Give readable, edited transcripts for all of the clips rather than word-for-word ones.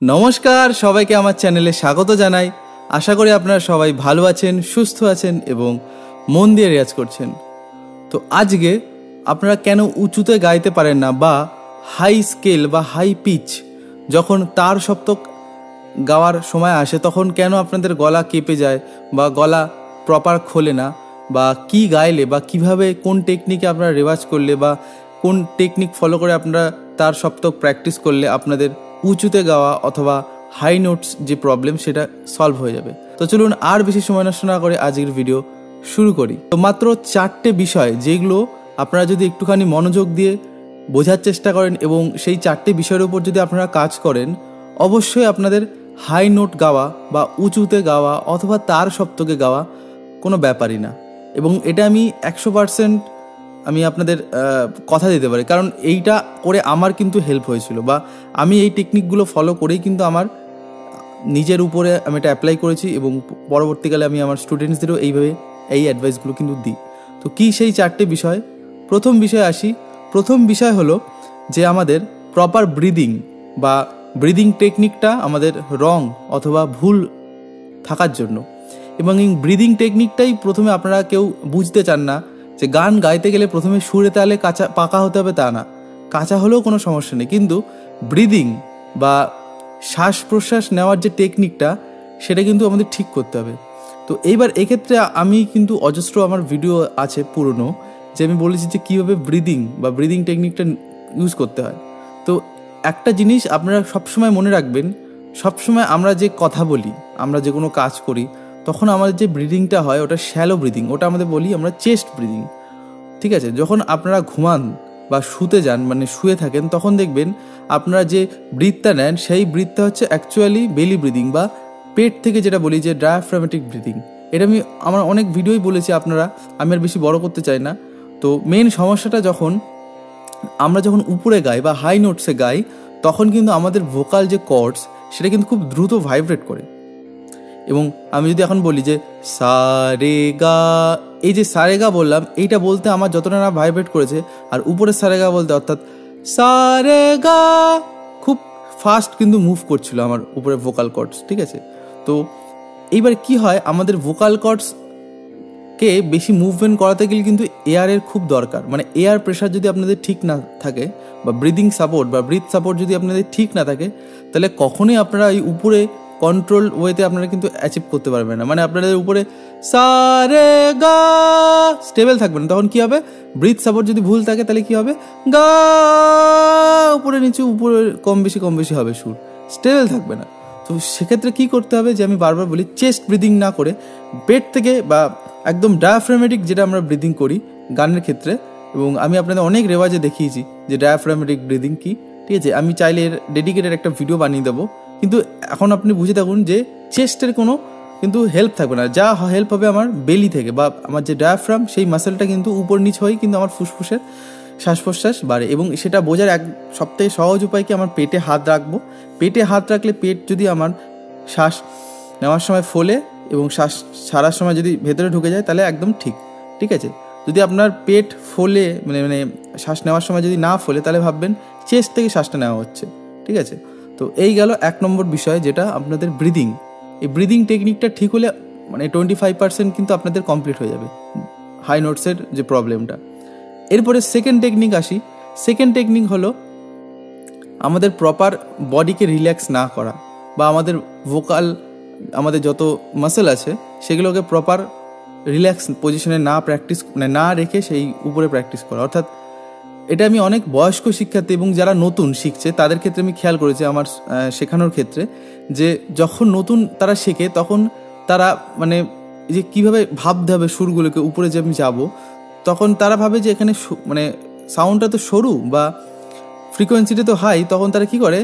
নমস্কার, সবাইকে আমার চ্যানেলে স্বাগত জানাই। আশা করি আপনারা সবাই ভালো আছেন, সুস্থ আছেন এবং মন দিয়ে রেয়াজ করছেন। তো আজকে আপনারা কেন উঁচুতে গাইতে পারেন না বা হাই স্কেল বা হাই পিচ যখন তার সপ্তক গাওয়ার সময় আসে তখন কেন আপনাদের গলা কেঁপে যায় বা গলা প্রপার খোলে না, বা কি গাইলে বা কিভাবে কোন টেকনিকে আপনারা রেওয়াজ করলে বা কোন টেকনিক ফলো করে আপনারা তার সপ্তক প্র্যাকটিস করলে আপনাদের উঁচুতে গাওয়া অথবা হাই নোটস যে প্রবলেম সেটা সলভ হয়ে যাবে। তো চলুন আর বেশি সময় নষ্ট না করে আজকের ভিডিও শুরু করি। তো মাত্র 4টে বিষয় যেগুলো আপনারা যদি একটুখানি মনোযোগ দিয়ে বোঝার চেষ্টা করেন এবং সেই 4টে বিষয়ের উপর যদি আপনারা কাজ করেন, অবশ্যই আপনাদের হাই নোট গাওয়া বা উঁচুতে গাওয়া অথবা তার সপ্তকে গাওয়া কোনো ব্যাপারই না। এবং এটা আমি 100% আমি আপনাদের কথা দিতে পারি, কারণ এইটা করে আমার কিন্তু হেল্প হয়েছিল বা আমি এই টেকনিকগুলো ফলো করেই কিন্তু আমার নিজের উপরে আমি এটা অ্যাপ্লাই করেছি এবং পরবর্তীকালে আমি আমার স্টুডেন্টসদেরও এইভাবে এই অ্যাডভাইসগুলো কিন্তু দিই। তো কী সেই 4টে বিষয়? প্রথম বিষয়ে আসি। প্রথম বিষয় হলো যে আমাদের প্রপার ব্রিদিং বা ব্রিদিং টেকনিকটা আমাদের রং অথবা ভুল থাকার জন্য, এবং এই ব্রিদিং টেকনিকটাই প্রথমে আপনারা কেউ বুঝতে চান না যে গান গাইতে গেলে প্রথমে সুরে তালে পাকা হতে হবে, তা না। কাঁচা হলেও কোনো সমস্যা নেই, কিন্তু ব্রিদিং বা শ্বাস প্রশ্বাস নেওয়ার যে টেকনিকটা সেটা কিন্তু আমাদের ঠিক করতে হবে। তো এইবার এক্ষেত্রে আমি কিন্তু অজস্র আমার ভিডিও আছে পুরনো, যে আমি বলেছি যে কীভাবে ব্রিদিং বা ব্রিদিং টেকনিকটা ইউজ করতে হয়। তো একটা জিনিস আপনারা সবসময় মনে রাখবেন, সবসময় আমরা যে কথা বলি, আমরা যে কোনো কাজ করি, তখন আমাদের যে ব্রিদিংটা হয় ওটা শ্যালো ব্রিদিং, ওটা আমাদের বলি আমরা চেস্ট ব্রিদিং। ঠিক আছে? যখন আপনারা ঘুমান বা শুতে যান, মানে শুয়ে থাকেন, তখন দেখবেন আপনারা যে ব্রিথটা নেন সেই ব্রিথটা হচ্ছে অ্যাকচুয়ালি বেলি ব্রিদিং বা পেট থেকে যেটা বলি যে ডায়াফ্রামেটিক ব্রিদিং। এটা আমি আমার অনেক ভিডিওই বলেছি, আপনারা, আমি আর বেশি বড় করতে চাই না। তো মেন সমস্যাটা আমরা যখন উপরে গাই বা হাই নোটসে গাই, তখন কিন্তু আমাদের ভোকাল যে কর্ডস সেটা কিন্তু খুব দ্রুত ভাইব্রেট করে। এবং আমি যদি এখন বলি যে সা রে গা, এই যে সা রে গা বললাম, এইটা বলতে আমার যতটা না ভাইব্রেট করেছে, আর উপরে সা রে গা বলতে অর্থাৎ সা রে গা খুব ফাস্ট কিন্তু মুভ করছিল আমার উপরে ভোকাল কর্ডস। ঠিক আছে? তো এইবার কি হয়, আমাদের ভোকাল কর্ডসকে বেশি মুভমেন্ট করাতে গেলে কিন্তু এয়ারের খুব দরকার। মানে এয়ার প্রেশার যদি আপনাদের ঠিক না থাকে বা ব্রিদিং সাপোর্ট বা ব্রিথ সাপোর্ট যদি আপনাদের ঠিক না থাকে, তাহলে কখনোই আপনারা এই উপরে কন্ট্রোল ওয়েতে আপনারা কিন্তু অ্যাচিভ করতে পারবেন না। মানে আপনাদের উপরে সা রে গা স্টেবল থাকবে না। তখন কি হবে, ব্রিথ সাপোর্ট যদি ভুল থাকে তাহলে কি হবে, গা উপরে নিচে উপরে কম বেশি হবে, সুর স্টেবল থাকবে না। তো সেক্ষেত্রে কি করতে হবে, যে আমি বারবার বলি চেস্ট ব্রিদিং না করে পেট থেকে বা একদম ডায়াফ্রামেটিক যেটা আমরা ব্রিদিং করি গানের ক্ষেত্রে, এবং আমি আপনাদের অনেক রেওয়াজে দেখিয়েছি যে ডায়াফ্রামেটিক ব্রিদিং কি। ঠিক আছে? আমি চাইলে এর ডেডিকেটেড একটা ভিডিও বানিয়ে দেবো, কিন্তু এখন আপনি বুঝে থাকুন যে চেস্টের কোনো কিন্তু হেল্প থাকবে না। যা হেল্প হবে আমার বেলি থেকে বা আমার যে ডায়াফ্রাম, সেই মাসেলটা কিন্তু উপর নিচ হয়েই কিন্তু আমার ফুসফুসের শ্বাস প্রশ্বাস বাড়ে। এবং সেটা বোঝার এক সবথেকে সহজ উপায় কি, আমার পেটে হাত রাখবো। পেটে হাত রাখলে পেট যদি আমার শ্বাস নেওয়ার সময় ফোলে এবং শ্বাস ছাড়ার সময় যদি ভেতরে ঢুকে যায়, তাহলে একদম ঠিক। ঠিক আছে? যদি আপনার পেট ফোলে মানে শ্বাস নেওয়ার সময় যদি না ফোলে, তাহলে ভাববেন চেস্ট থেকে শ্বাসটা নেওয়া হচ্ছে। ঠিক আছে? তো এই গেল 1 নম্বর বিষয়, যেটা আপনাদের ব্রিদিং। এই ব্রিদিং টেকনিকটা ঠিক হলে মানে 25% কিন্তু আপনাদের কমপ্লিট হয়ে যাবে হাই নোটসের যে প্রবলেমটা। এরপরে সেকেন্ড টেকনিক আসি। সেকেন্ড টেকনিক হলো আমাদের প্রপার বডিকে রিল্যাক্স না করা, বা আমাদের ভোকাল আমাদের যত মাসেল আছে সেগুলোকে প্রপার রিল্যাক্স পজিশনে না রেখে সেই উপরে প্র্যাকটিস করা। অর্থাৎ এটা আমি অনেক বয়স্ক শিক্ষার্থী এবং যারা নতুন শিখছে তাদের ক্ষেত্রে আমি খেয়াল করেছি আমার শেখানোর ক্ষেত্রে, যে যখন নতুন তারা শেখে তখন তারা মানে যে কীভাবে ভাবতে হবে সুরগুলোকে উপরে যে আমি যাবো, তখন তারা ভাবে যে এখানে মানে সাউন্ডটা তো সরু বা ফ্রিকোয়েন্সিটা তো হাই, তখন তারা কি করে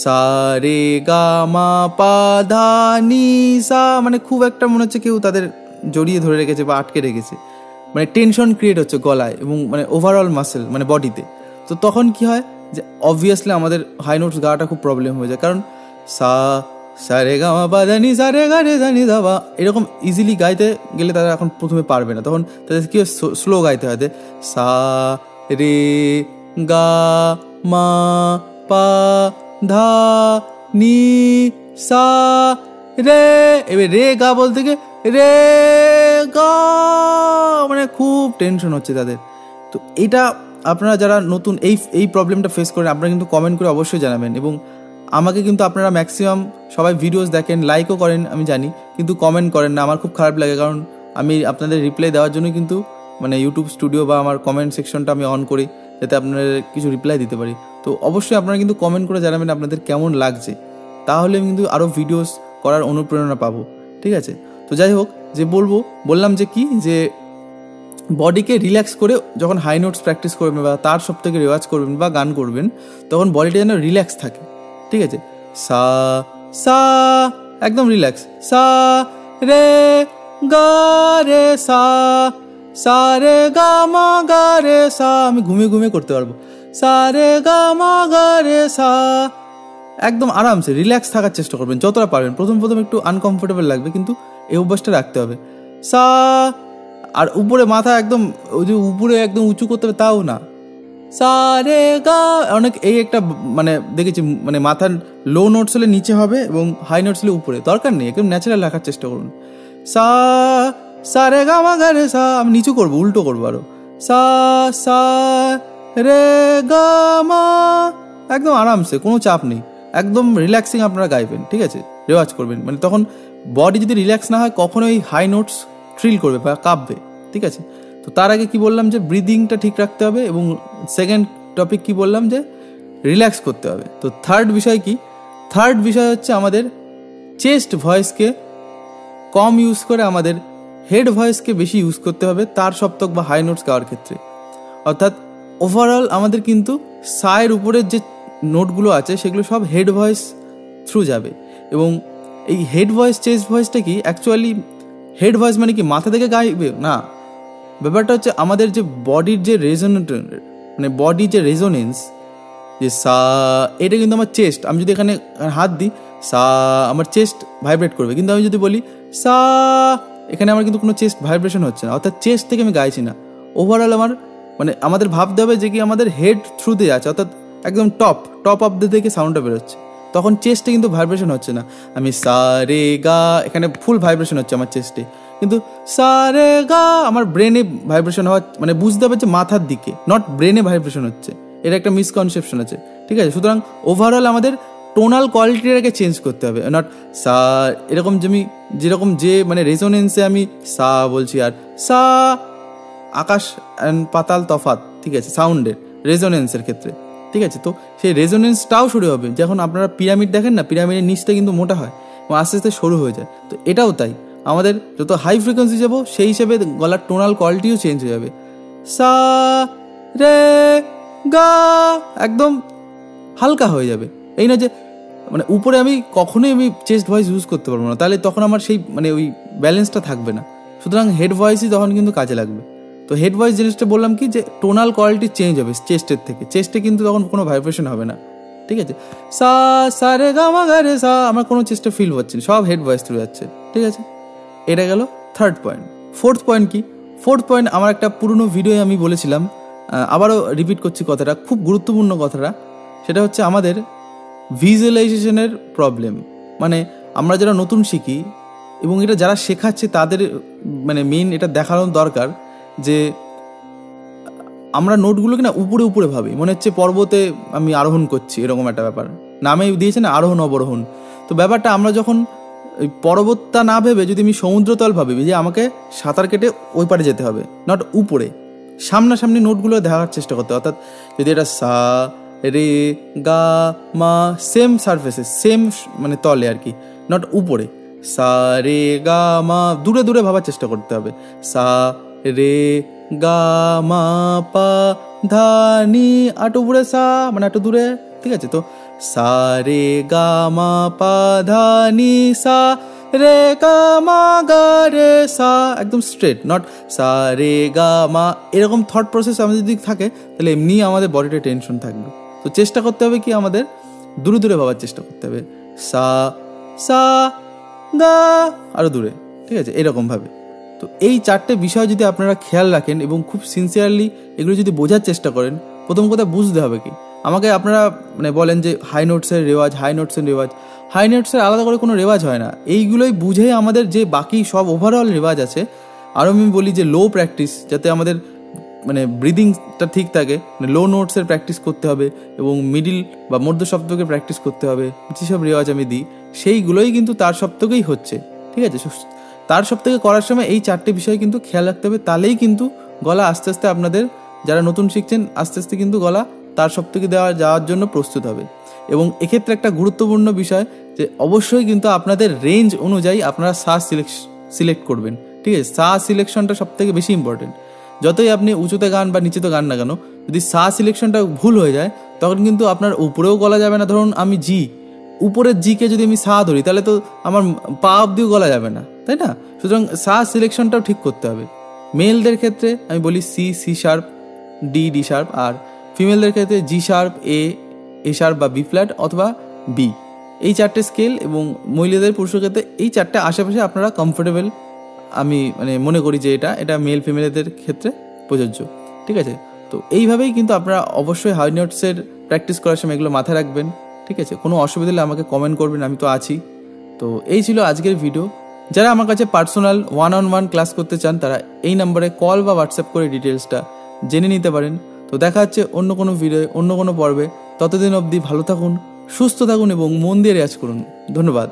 সা রে গা মা পা ধা নি সা, মানে খুব একটা মনে হচ্ছে কেউ তাদের জড়িয়ে ধরে রেখেছে বা আটকে রেখেছে, মানে টেনশন ক্রিয়েট হচ্ছে গলায় এবং মানে ওভারঅল মাসেল মানে বডিতে। তো তখন কি হয় যে অবভিয়াসলি আমাদের হাই নোটস গাওয়াটা খুব প্রবলেম হয়ে যায়, কারণ সা রে গা মা পা ধা নি সা রে গা রে ধা নি ধা বা এরকম ইজিলি গাইতে গেলে তারা এখন প্রথমে পারবে না। তখন তাদের কি স্লো গাইতে হয়, সা রে গা মা পা ধা নি সা রে। এবার রে গা বলতে গিয়ে রে গা মানে খুব টেনশন হচ্ছে তাদের। তো এটা আপনারা যারা নতুন এই প্রবলেমটা ফেস করেন, আপনারা কিন্তু কমেন্ট করে অবশ্যই জানাবেন। এবং আমাকে কিন্তু আপনারা ম্যাক্সিমাম সবাই ভিডিওস দেখেন, লাইকও করেন আমি জানি, কিন্তু কমেন্ট করেন না। আমার খুব খারাপ লাগে, কারণ আমি আপনাদের রিপ্লাই দেওয়ার জন্য কিন্তু মানে ইউটিউব স্টুডিও বা আমার কমেন্ট সেকশনটা আমি অন করি, যাতে আপনারা কিছু রিপ্লাই দিতে পারি। তো অবশ্যই আপনারা কিন্তু কমেন্ট করে জানাবেন আপনাদের কেমন লাগছে, তাহলে আমি কিন্তু আরও ভিডিওস করার অনুপ্রেরণা পাবো। ঠিক আছে? তো যাই হোক, যে বললাম যে কি, যে বডিকে রিল্যাক্স করে যখন হাই নোটস প্র্যাকটিস করবেন বা তার সব থেকে রেওয়াজ করবেন বা গান করবেন, তখন বডিটা যেন রিল্যাক্স থাকে। ঠিক আছে? সা সা একদম রিল্যাক্স, সা রে গা রে সা, সা রে গা মা গা রে সা। আমি ঘুমিয়ে ঘুমিয়ে করতে পারবো। সা রে গা মা গা রে সা। একদম আরামসে রিল্যাক্স থাকার চেষ্টা করবেন যতটা পারবেন। প্রথম একটু আনকমফোর্টেবল লাগবে, কিন্তু এই অভ্যাসটা রাখতে হবে। সা, আর উপরে মাথা একদম ওই যে উপরে একদম উঁচু করতে হবে তাও না। সা রে গা, অনেক এই একটা মানে দেখেছি, মানে মাথার লো নোটস হলে নিচে হবে এবং হাই নোটস হলে উপরে, দরকার নেই, একদম ন্যাচারাল রাখার চেষ্টা করুন। সা সা রে গা মা গা রে সা। আমি নিচু করবো, উল্টো করবো আরো। সা সা রে গা মা, একদম আরামসে, কোনো চাপ নেই, একদম রিল্যাক্সিং আপনারা গাইবেন। ঠিক আছে? রেওয়াজ করবেন, মানে তখন বডি যদি রিল্যাক্স না হয় কখনোই হাই নোটস থ্রিল করবে বা কাঁপবে। ঠিক আছে? তো তার আগে কি বললাম যে ব্রিদিংটা ঠিক রাখতে হবে, এবং সেকেন্ড টপিক কি বললাম যে রিল্যাক্স করতে হবে। তো থার্ড বিষয় কি? থার্ড বিষয় হচ্ছে আমাদের চেস্ট ভয়েসকে কম ইউজ করে আমাদের হেড ভয়েসকে বেশি ইউজ করতে হবে তার সপ্তক বা হাই নোটস গাওয়ার ক্ষেত্রে। অর্থাৎ ওভারঅল আমাদের কিন্তু সায়ের উপরের যে নোটগুলো আছে সেগুলো সব হেড ভয়েস থ্রু যাবে। এবং এই হেড ভয়েস চেস্ট ভয়েসটা কি অ্যাকচুয়ালি, হেড ভয়েস মানে কি মাথা থেকে গাইবে না, ব্যাপারটা হচ্ছে আমাদের যে বডির যে রেজোনেন্ট, মানে বডির যে রেজোনেন্স, যে সা, এটা কিন্তু আমার চেস্ট, আমি যদি এখানে হাত দিই সা, আমার চেস্ট ভাইব্রেট করবে। কিন্তু আমি যদি বলি সা, এখানে আমার কিন্তু কোনো চেস্ট ভাইব্রেশন হচ্ছে না, অর্থাৎ চেস্ট থেকে আমি গাইছি না। ওভারঅল আমার মানে আমাদের ভাবতে হবে যে কি আমাদের হেড থ্রুতে আছে, অর্থাৎ একদম টপ অফ দ্য থেকে সাউন্ডটা বেরোচ্ছে, তখন চেস্টে কিন্তু ভাইব্রেশন হচ্ছে না। আমি সা রে গা, এখানে ফুল ভাইব্রেশন হচ্ছে আমার চেস্টে, কিন্তু সা রে গা আমার ব্রেনে ভাইব্রেশন হওয়া, মানে বুঝতে হবে যে মাথার দিকে, নট ব্রেনে ভাইব্রেশন হচ্ছে। এটা একটা মিসকনসেপশন আছে। ঠিক আছে? সুতরাং ওভারঅল আমাদের টোনাল কোয়ালিটিটাকে চেঞ্জ করতে হবে, নট সা এরকম যেরকম যে মানে রেজোনেন্সে আমি সা বলছি, আর সা আকাশ অ্যান্ড পাতাল তফাৎ। ঠিক আছে? সাউন্ডের রেজোনেন্সের ক্ষেত্রে। ঠিক আছে? তো সেই রেজোনেন্সটাও শুরু হবে। যখন আপনারা পিরামিড দেখেন না, পিরামিডের নিচটা কিন্তু মোটা হয় এবং আস্তে আস্তে সরু হয়ে যায়। তো এটাও তাই, আমাদের যত হাই ফ্রিকোয়েন্সি যাবো সেই হিসেবে গলার টোনাল কোয়ালিটিও চেঞ্জ হয়ে যাবে। সা রে গা একদম হালকা হয়ে যাবে। এই না যে মানে উপরে আমি কখনোই চেস্ট ভয়েস ইউজ করতে পারবো না, তাহলে তখন আমার সেই মানে ওই ব্যালেন্সটা থাকবে না। সুতরাং হেড ভয়েসই তখন কিন্তু কাজে লাগবে। তো হেড ভয়েস জিনিসটা বললাম কি, যে টোনাল কোয়ালিটি চেঞ্জ হবে চেস্টের থেকে, চেস্টে কিন্তু তখন কোনো ভাইব্রেশন হবে না। ঠিক আছে? সা সা রে গা মা গা রে সা, আমার কোনো চেস্টে ফিল হচ্ছে না, সব হেড ভয়েস থ্রু যাচ্ছে। ঠিক আছে? এটা গেল থার্ড পয়েন্ট। ফোর্থ পয়েন্ট কি? ফোর্থ পয়েন্ট আমার একটা পুরনো ভিডিওয়ে আমি বলেছিলাম, আবারও রিপিট করছি কথাটা, খুব গুরুত্বপূর্ণ কথাটা। সেটা হচ্ছে আমাদের ভিজুয়ালাইজেশনের প্রবলেম। মানে আমরা যারা নতুন শিখি এবং এটা যারা শেখাচ্ছে তাদের মানে মেইন এটা দেখানো দরকার যে আমরা নোটগুলোকে না উপরে ভাবি, মনে হচ্ছে পর্বতে আমি আরোহণ করছি, এরকম একটা ব্যাপার। নামে দিয়েছে না আরোহণ অবরোহণ। তো ব্যাপারটা আমরা যখন ওই পর্বতটা না ভেবে যদি আমি সমুদ্রতল ভাবি যে আমাকে সাঁতার কেটে ওই পারে যেতে হবে, নট উপরে, সামনাসামনি নোটগুলো দেখার চেষ্টা করতে। অর্থাৎ যদি এটা সা রে গা মা সেম সারফেসে, সেম মানে তলে আর কি, নট উপরে। সা রে গা মা দূরে ভাবার চেষ্টা করতে হবে। সা রে গা মা পা ধা নি, আটো উপরে সা মানে আটো দূরে। ঠিক আছে? তো সা রে গা মা পা ধা নি সা রে গা মা গা রে সা, একদম স্ট্রেট, নট সা রে গা মা। এরকম থট প্রসেস আমাদের যদি থাকে তাহলে এমনি আমাদের বডিতে টেনশন থাকবে। তো চেষ্টা করতে হবে কি আমাদের দূরে ভাবার চেষ্টা করতে হবে। সা সা গা আরো দূরে। ঠিক আছে? এরকমভাবে। তো এই চারটে বিষয় যদি আপনারা খেয়াল রাখেন এবং খুব সিনসিয়ারলি এগুলো যদি বোঝার চেষ্টা করেন, প্রথম কথা বুঝতে হবে কি আমাকে আপনারা মানে বলেন যে হাই নোটসের রেওয়াজ, হাই নোটসের আলাদা করে কোনো রেওয়াজ হয় না। এইগুলোই বুঝে আমাদের যে বাকি সব ওভারঅল রেওয়াজ আছে। আরও আমি বলি যে লো প্র্যাকটিস, যাতে আমাদের মানে ব্রিদিংটা ঠিক থাকে, মানে লো নোটসের প্র্যাকটিস করতে হবে এবং মিডিল বা মধ্য সপ্তকে প্র্যাকটিস করতে হবে। যেসব রেওয়াজ আমি দিই সেইগুলোই কিন্তু তার সপ্তকেই হচ্ছে, ঠিক আছে। তার সপ্তকে করার সময় এই 4টে বিষয় কিন্তু খেয়াল রাখতে হবে, তাহলেই কিন্তু গলা আস্তে আস্তে আপনাদের যারা নতুন শিখছেন আস্তে আস্তে কিন্তু গলা তার সপ্তকে যাওয়ার জন্য প্রস্তুত হবে। এবং এক্ষেত্রে একটা গুরুত্বপূর্ণ বিষয় যে অবশ্যই কিন্তু আপনাদের রেঞ্জ অনুযায়ী আপনারা সা সিলেক্ট করবেন, ঠিক আছে। সা সিলেকশনটা সব থেকে বেশি ইম্পর্টেন্ট। যতই আপনি উঁচুতে গান বা নিচুতে গান না কেন, যদি সা সিলেকশনটা ভুল হয়ে যায় তখন কিন্তু আপনার উপরেও গলা যাবে না। ধরুন আমি জি, উপরের জিকে যদি আমি সা ধরি তাহলে তো আমার পা অব্দিও গলা যাবে না, তাই না? সুতরাং সা সিলেকশনটাও ঠিক করতে হবে। মেলদের ক্ষেত্রে আমি বলি সি শার্প, ডি শার্প, আর ফিমেলদের ক্ষেত্রে জি শার্প, এ শার্প বা বি ফ্ল্যাট অথবা বি, এই 4টে স্কেল। এবং মহিলাদের পুরুষের ক্ষেত্রে এই 4টে আশেপাশে আপনারা কমফোর্টেবল, আমি মানে মনে করি যে এটা মেল ফিমেলদের ক্ষেত্রে প্রযোজ্য, ঠিক আছে। তো এইভাবেই কিন্তু আপনারা অবশ্যই হাই নোটসের প্র্যাকটিস করার সময় এগুলো মাথায় রাখবেন, ঠিক আছে। কোনো অসুবিধা হলে আমাকে কমেন্ট করবেন, আমি তো আছি। তো এই ছিল আজকের ভিডিও। যারা আমার কাছে পার্সোনাল 1-on-1 ক্লাস করতে চান তারা এই নাম্বারে কল বা হোয়াটসঅ্যাপ করে ডিটেলসটা জেনে নিতে পারেন। তো দেখা হচ্ছে অন্য কোনো ভিডিও, অন্য কোনো পর্বে। ততদিন অবধি ভালো থাকুন, সুস্থ থাকুন এবং মন দিয়ে রেয়াজ করুন। ধন্যবাদ।